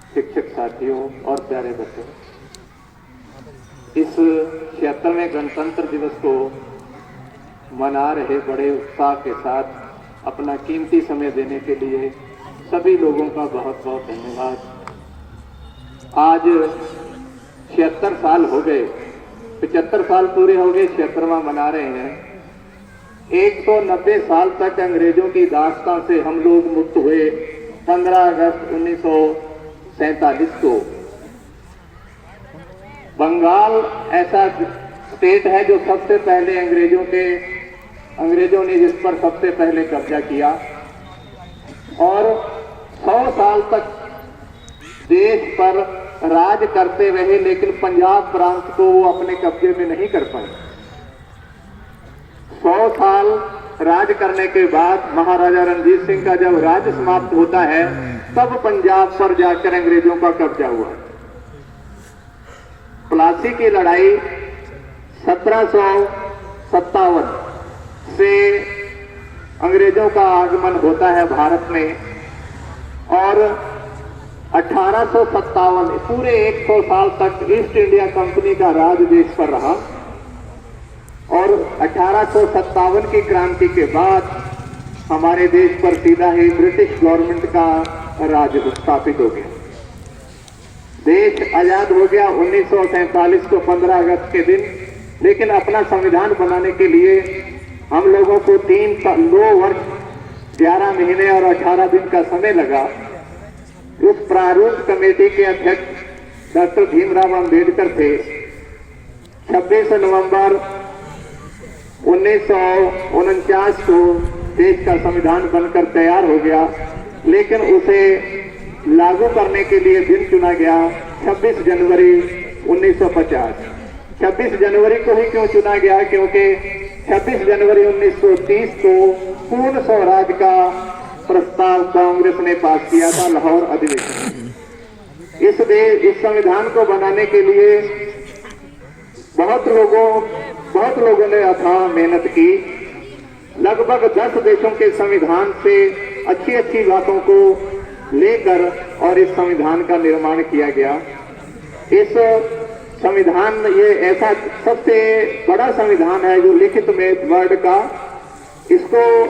शिक्षक साथियों और प्यारे बच्चों, इस 76वें गणतंत्र दिवस को मना रहे बड़े उत्साह के साथ अपना कीमती समय देने के लिए सभी लोगों का बहुत बहुत धन्यवाद। आज 76 साल हो गए, 75 साल पूरे हो गए, 76वां मना रहे हैं। 190 साल तक अंग्रेजों की दास्तां से हम लोग मुक्त हुए 15 अगस्त 1947 को। बंगाल ऐसा स्टेट है जो सबसे पहले अंग्रेजों ने जिस पर सबसे पहले कब्जा किया और 100 साल तक देश पर राज करते रहे, लेकिन पंजाब प्रांत को वो अपने कब्जे में नहीं कर पाए। 100 साल राज करने के बाद महाराजा रणजीत सिंह का जब राज समाप्त होता है तब पंजाब पर जाकर अंग्रेजों का कब्जा हुआ। प्लासी की लड़ाई 1757 से अंग्रेजों का आगमन होता है भारत में और 1857 पूरे 100 साल तक ईस्ट इंडिया कंपनी का राज देश पर रहा और 1857 की क्रांति के बाद हमारे देश पर सीधा ही ब्रिटिश गवर्नमेंट का राज स्थापित हो गया। देश आजाद हो गया 1947 को 15 अगस्त के दिन, लेकिन अपना संविधान बनाने के लिए हम लोगों को 2 वर्ष 11 महीने और 18 दिन का समय लगा। उस प्रारूप कमेटी के अध्यक्ष डॉक्टर भीमराव अंबेडकर थे। 26 नवंबर 1949 को देश का संविधान बनकर तैयार हो गया, लेकिन उसे लागू करने के लिए दिन चुना गया 26 जनवरी 1950। 26 जनवरी को ही क्यों चुना गया? क्योंकि 26 जनवरी 1930 को पूर्ण स्वराज का प्रस्ताव कांग्रेस ने पास किया था लाहौर अधिवेशन। इस संविधान को बनाने के लिए बहुत लोगों ने अथाह मेहनत की। लगभग 10 देशों के संविधान से अच्छी बातों को लेकर और इस संविधान का निर्माण किया गया। इस संविधान ये ऐसा सबसे बड़ा संविधान है जो लिखित में वर्ड का, इसको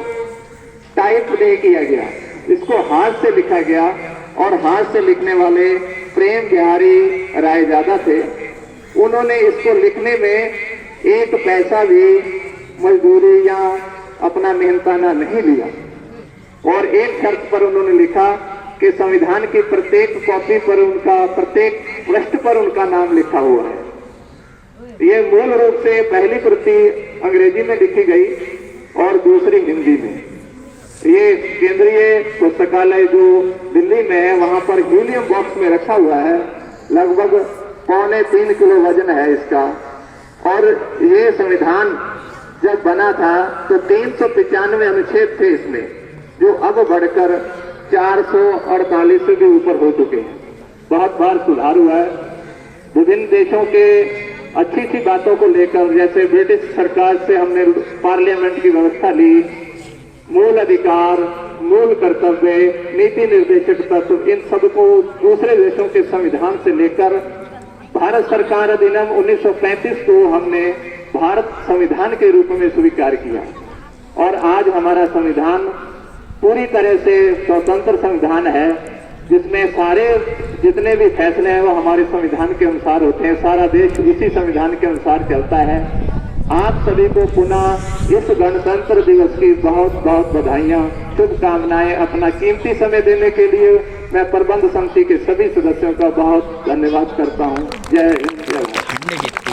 टाइप नहीं किया गया, इसको हाथ से लिखा गया और हाथ से लिखने वाले प्रेम बिहारी रायजादा थे। उन्होंने इसको लिखने में 1 पैसा भी मजदूरी या अपना मेहनताना नहीं लिया और एक शर्त पर उन्होंने लिखा कि संविधान की प्रत्येक कॉपी पर प्रत्येक पृष्ठ पर उनका नाम लिखा हुआ है। ये मूल रूप से पहली प्रति अंग्रेजी में लिखी गई और दूसरी हिंदी में। ये केंद्रीय पुस्तकालय जो दिल्ली में है वहां पर हीलियम बॉक्स में रखा हुआ है। लगभग 3.25 किलो वजन है इसका। और ये संविधान जब बना था तो 395 अनुच्छेद थे इसमें, जो अब बढ़कर 448 से भी ऊपर हो चुके हैं। बहुत बार सुधार हुआ है। विभिन्न देशों के अच्छी बातों को लेकर, जैसे ब्रिटिश सरकार से हमने पार्लियामेंट की व्यवस्था ली, मूल अधिकार, मूल कर्तव्य, नीति निर्देशक तत्व, इन सबको दूसरे देशों के संविधान से लेकर भारत सरकार अधिनियम 1935 को हमने भारत संविधान के रूप में स्वीकार किया और आज हमारा संविधान पूरी तरह से स्वतंत्र संविधान है, जिसमें सारे जितने भी फैसले हैं वो हमारे संविधान के अनुसार होते हैं। सारा देश इसी संविधान के अनुसार चलता है। आप सभी को पुनः इस गणतंत्र दिवस की बहुत बहुत बधाइयां, शुभकामनाएं। अपना कीमती समय देने के लिए मैं प्रबंध समिति के सभी सदस्यों का बहुत धन्यवाद करता हूं। जय हिंद, जय भारत।